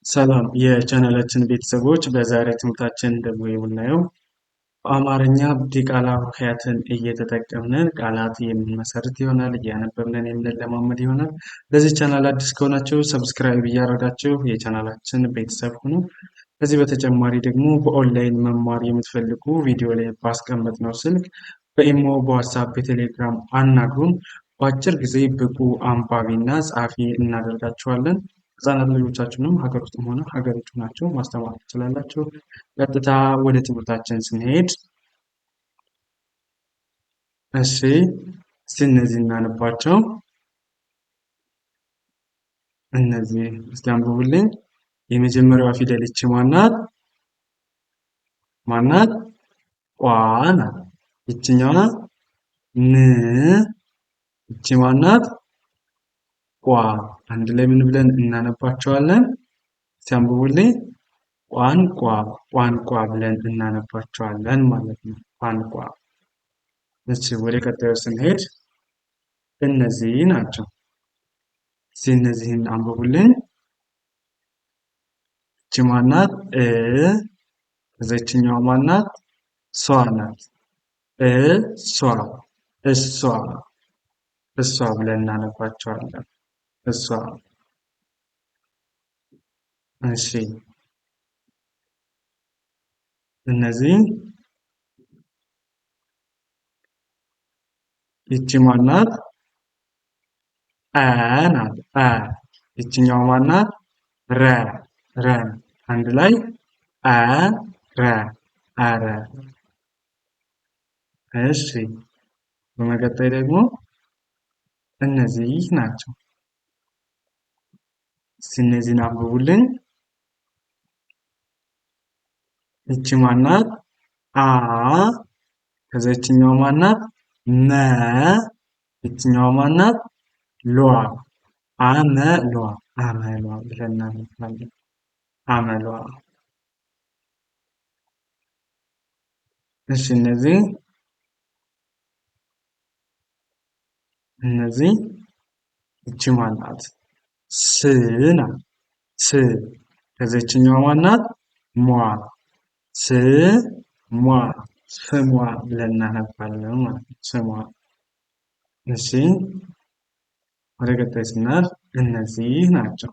ሰላም የቻናላችን ቤተሰቦች በዛሬ ትምህርታችን ደግሞ የምናየው በአማርኛ ዲቃላ ሆሄያትን እየተጠቀምን ቃላት የምንመሰርት ይሆናል። እያነበብን የምንለማመድ ይሆናል። ለዚህ ቻናል አዲስ ከሆናችሁ ሰብስክራይብ እያደረጋችሁ የቻናላችን ቤተሰብ ሁኑ። ከዚህ በተጨማሪ ደግሞ በኦንላይን መማር የምትፈልጉ ቪዲዮ ላይ ባስቀመጥነው ስልክ በኢሞ፣ በዋትስአፕ፣ በቴሌግራም አናግሩን። በአጭር ጊዜ ብቁ አንባቢና ጸሐፊ እናደርጋችኋለን። ህጻናት ልጆቻችንም ሀገር ውስጥም ሆነ ሀገር ውጭ ናቸው ማስተማር ትችላላችሁ። ቀጥታ ወደ ትምህርታችን ስንሄድ እስቲ እነዚህ እናነባቸው። እነዚህ እስቲ አንብቡልኝ። የመጀመሪያዋ ፊደል እቺ ማናት? ቋ ናት። ይችኛዋ ን፣ እቺ ማናት? ቋ። አንድ ላይ ምን ብለን እናነባቸዋለን? ሲያንብቡልኝ ቋንቋ ብለን እናነባቸዋለን ማለት ነው። ቋንቋ። እሺ ወደ ቀጣዩ ስንሄድ እነዚህ ናቸው። እነዚህን አንብቡልኝ። እቺ ማናት? ከዚህኛው ማናት? ሷ ናት። እሷ ብለን እናነባቸዋለን። እሷ። እሺ እነዚህ ይቺ ማናት? ናት። ይችኛው ማናት? ረ። አንድ ላይ አረ። እሺ በመቀጠል ደግሞ እነዚህ ናቸው። እነዚህን አንብቡልኝ። ይቺ ማናት? ከዚህኛው ማናት? መ። ይችኛው ማናት? ሏ። አመሏ ብለን እናነባለን። አመሏ። እሺ እነዚህ ይቺ ማናት? ስ ናት። ከዚህኛው ማናት? ሟ። ስሟ ብለን እናነባለን ማለት ነው። ስሟ። እሺ ወደ ቀጣይ ስናልፍ እነዚህ ናቸው።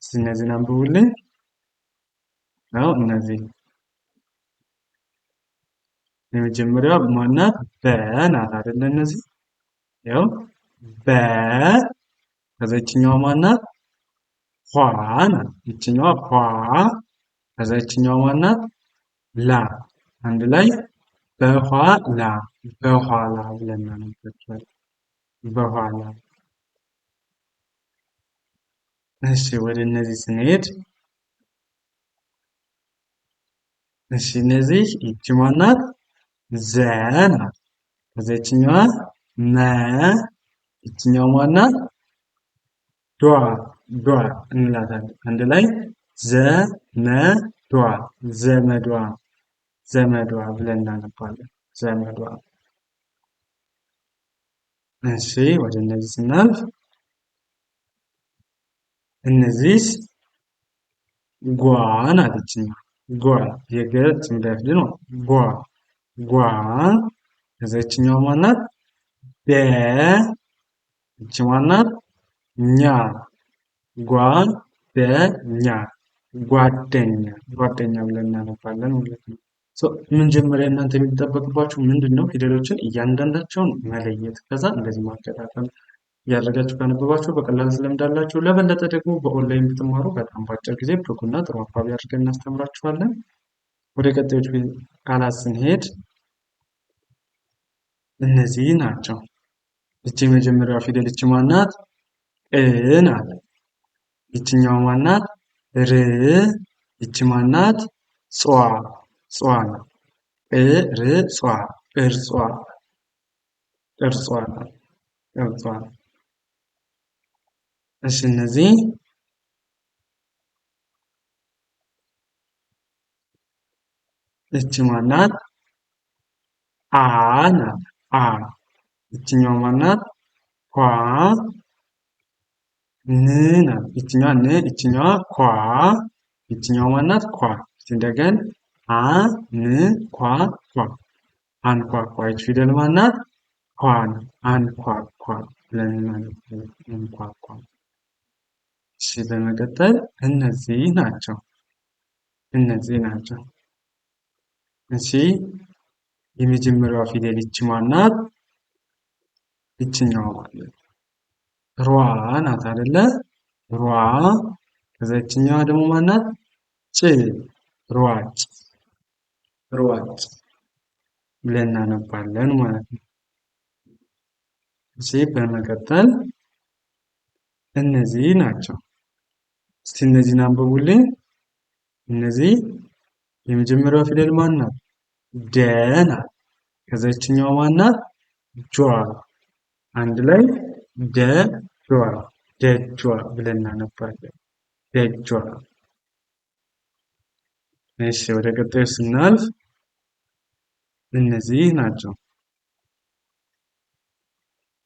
እነዚህን አንብቡልኝ። እነዚህ የመጀመሪያው ማናት? በ ናት አይደለ? እነዚህ በ። ከዚህኛው ማናት? ኋ ናት። ይችኛዋ ኋ። ከዚህኛው ማናት? ላ። አንድ ላይ በኋላ ብለን እናነባቸዋለን። በኋላ። እሺ ወደ እነዚህ ስንሄድ እነዚህ ይቺ ማናት? ዘ ናት። ከዚህኛዋ መ። ይችኛው ማናት? ዷ እንላታለን። አንድ ላይ ዘመዷ ብለን እናነባለን። ዘመዷ። እሺ ወደ እነዚህ ስናልፍ እነዚህ ጓ ናት። ይችኛው ጓ የገ ጽምደፍ ነው። ጓ። ከዚህኛው ማናት? ደ። ይቺ ማናት? ኛ። ጓደኛ ብለን እናነባለን ማለት ነው። መጀመሪያ እናንተ የሚጠበቅባችሁ ምንድነው? ፊደሎችን እያንዳንዳቸውን መለየት፣ ከዛ እንደዚህ ማከታተል እያደረጋችሁ ካነበባችሁ በቀላሉ ስለምዳላችሁ። ለበለጠ ደግሞ በኦንላይን ብትማሩ በጣም በአጭር ጊዜ ብቁና ጥሩ አንባቢ አድርገን እናስተምራችኋለን። ወደ ቀጣዮች ቃላት ስንሄድ እነዚህ ናቸው። እቺ የመጀመሪያዋ ፊደል እቺ ማናት? ናት። ይችኛው ማናት? ር። ይቺ ማናት? ጿ ናት። ቅርጿ ናት። እሺ እነዚህ እቺ ማናት? ናት። ይችኛው ማናት? ኳ። ን ናት። ይችኛዋ ን፣ ይችኛዋ ኳ፣ ይችኛዋ ማናት? ኳ። እንደገን አ ን ኳ ኳ አንኳኳ። ይች ፊደል ማናት? ኳ ናት። አንኳኳ ብለን እናነባለን። አንኳኳ። እሺ በመቀጠል እነዚህ ናቸው። እነዚህ ናቸው። እሺ የመጀመሪያዋ ፊደል ይች ማናት? ይችኛዋ ማለት ሯ ናት አይደለ? ሯ። ከዛ ይችኛዋ ደግሞ ማናት? ጭ፣ ሯጭ፣ ሯጭ ብለን እናነባለን ማለት ነው። እሺ በመቀጠል እነዚህ ናቸው። እስቲ እነዚህን አንብቡልኝ። እነዚህ የመጀመሪያዋ ፊደል ማናት? ደ ናት። ከዛ ይችኛዋ ማናት? ጇ። አንድ ላይ ደጇ፣ ደጇ ብለን እናነባለን። ደጇ። እሺ ወደ ቀጣዩ ስናልፍ እነዚህ ናቸው።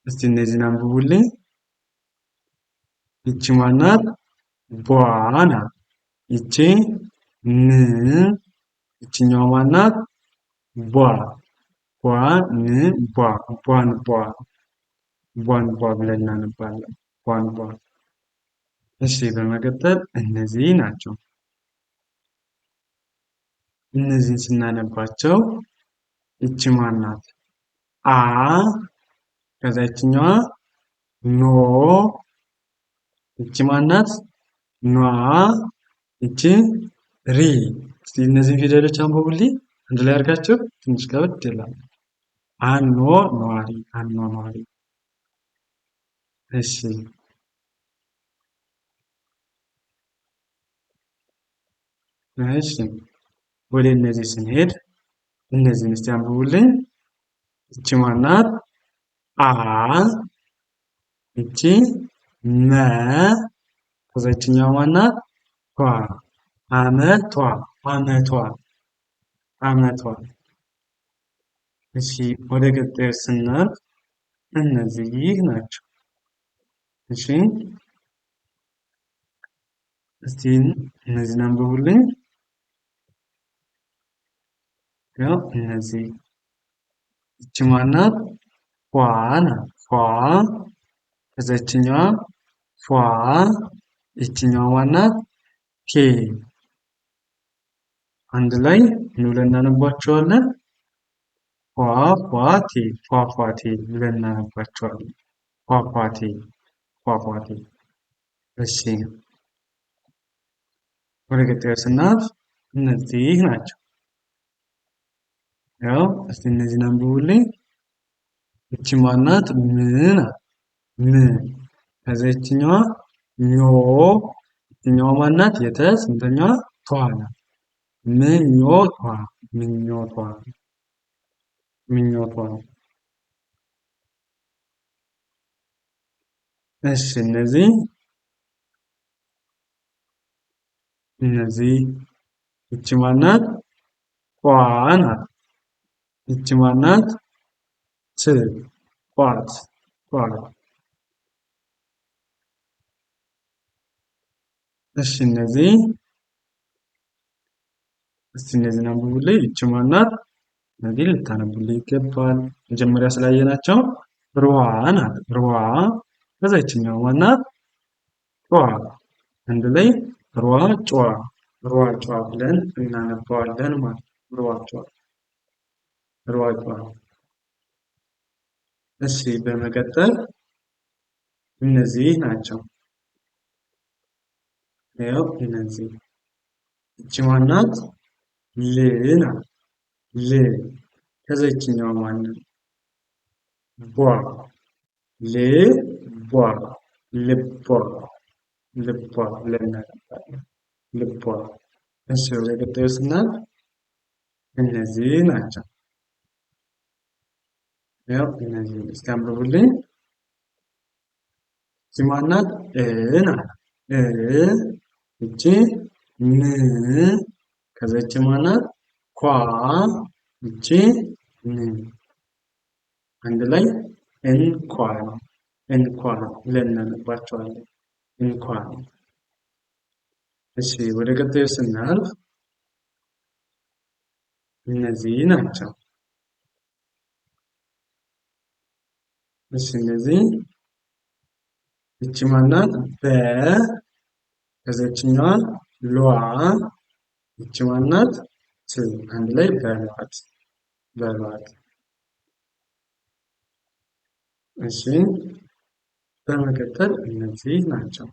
እስቲ እነዚህን አንብቡልኝ። ይቺ ማናት? ቧ ናት። ይቺ ን፣ ይችኛዋ ማናት? ቧ፣ ቧ ን ቧ፣ ቧን ቧ፣ ቧን ቧ ብለን እናነባለን። ቧን ቧ። እሺ በመቀጠል እነዚህ ናቸው። እነዚህን ስናነባቸው ይቺ ማናት? አ፣ ከዛ ይችኛዋ ኖ፣ ይቺ ማናት? ኗ፣ ይቺ ሪ። እስቲ እነዚህን ፊደሎች አንብቡልኝ አንድ ላይ አድርጋችሁ። ትንሽ ከበድ ይላል። አኖ ኗሪ፣ አኖ ኗሪ። እሺ እሺ ወደ እነዚህ ስንሄድ እነዚህን እስቲ አንብቡልኝ። ይቺ ማናት? አ፣ ይቺ መ፣ ከዛ ይችኛዋ ማናት? ቷ፣ አመቷ፣ አመቷ፣ አመቷ። እሺ ወደ ቀጣዩ ስናልፍ እነዚህ ናቸው። እሺ እስቲ እነዚህን አንብቡልኝ። ያው እነዚህ ይቺ ማናት? ፏ ናት። ፏ፣ ከዛ ይችኛዋ ፏ፣ ይችኛዋ ማናት? ቴ። አንድ ላይ ምን ብለን እናነባቸዋለን? ፏፏቴ፣ ፏፏቴ ብለን እናነባቸዋለን። ፏፏቴ፣ ፏፏቴ። እሺ ወደ ቀጣዩ ስናልፍ እነዚህ ናቸው። ያው እስቲ እነዚህን አንብቡልኝ። ይቺ ማናት? ም ናት። ም፣ ከዛ ይችኛዋ ኞ፣ ይችኛዋ ማናት? የተ ስንተኛዋ? ቷ ናት። ምኞቷ፣ ምኞቷ፣ ምኞቷ። እሺ እነዚህ ይቺ ማናት? ቋ ናት። ይቺ ማናት? ት፣ ቋት፣ ቋት። እሺ እስቲ እነዚህን አንብቡልኝ። ይቺ ማናት? እነዚህ ልታነቡልኝ ይገባል። መጀመሪያ ስላየናቸው ሯ ናት። ሯ፣ ከዛ ይችኛው ማናት? ጯ። አንድ ላይ ሯጯ፣ ሯጯ ብለን እናነባዋለን ማለት ነው። ሯጯ፣ ሯጯ። እሺ በመቀጠል እነዚህ ናቸው። ያው እነዚህ ይቺ ማናት? ል ናት። ል፣ ከዛ ይችኛዋ ማናት? ቧ፣ ል ቧ፣ ልቧ፣ ልቧ ብለን እናነባለን። ልቧ። እሺ ወደ ቀጣዩ ስናልፍ እነዚህ ናቸው። ያው እነዚህ እስኪ አንብቡልኝ። ይቺ ማናት? እ ናት። እ፣ ይቺ ን፣ ከዛ ይቺ ማናት? ኳ፣ ይቺ ን። አንድ ላይ እንኳን፣ እንኳን ብለን እናነባቸዋለን። እንኳን። እሺ ወደ ቀጣዩ ስናልፍ እነዚህ ናቸው። እሺ እነዚህ ይቺ ማናት? በ ከዛችኛዋ ሏ ይቺ ማናት? ት አንድ ላይ በሏት በሏት። እሺ በመቀጠል እነዚህ ናቸው።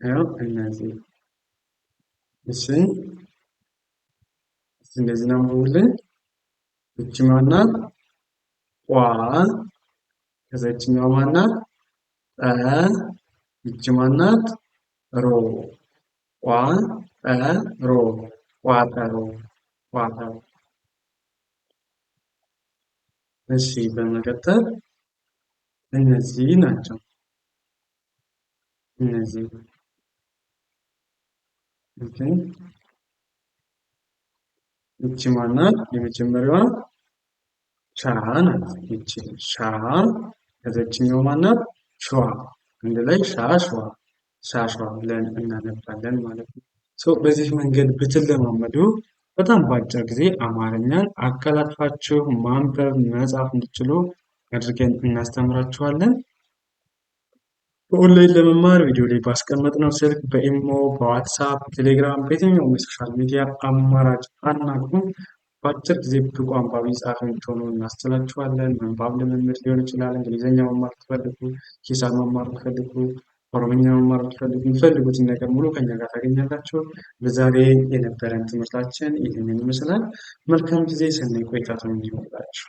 ያው እነዚህ እሺ እንደዚህ ነው የሚውልን። ይቺ ማናት? ቋ ከዛችኛዋ ማናት? ጠ ይቺ ማናት? ሮ ቋ ጠ ሮ ቋጠሮ ቋጠሮ። እሺ በመቀጠል እነዚህ ናቸው። እነዚህ ኦኬ ይቺ ማናት? የመጀመሪያዋ ሻ ናት። ይቺ ሻ ከዛችኛው ማናት? ሸዋ አንድ ላይ ሻሸዋ ሻሸዋ ብለን እናነባለን ማለት ነው። በዚህ መንገድ ብትለማመዱ በጣም በአጭር ጊዜ አማርኛን አቀላጥፋችሁ ማንበብ መጻፍ እንድትችሉ አድርገን እናስተምራችኋለን። በኦንላይን ለመማር ቪዲዮ ላይ ባስቀመጥነው ስልክ በኢሞ፣ በዋትሳፕ፣ ቴሌግራም በየትኛውም የሶሻል ሚዲያ አማራጭ አናግሩን። በአጭር ጊዜ ብቁ አንባቢ ጸሐፊ እንድትሆኑ እናስችላችኋለን። ምንባብ ልምምድ ሊሆን ይችላል። እንግሊዝኛ መማር ብትፈልጉ፣ ሂሳብ መማር ብትፈልጉ፣ ኦሮምኛ መማር ብትፈልጉ የሚፈልጉትን ነገር ሙሉ ከኛ ጋር ታገኛላችሁ። በዛሬ የነበረን ትምህርታችን ይህንን ይመስላል። መልካም ጊዜ፣ ሰናይ ቆይታ ይሁንላችሁ።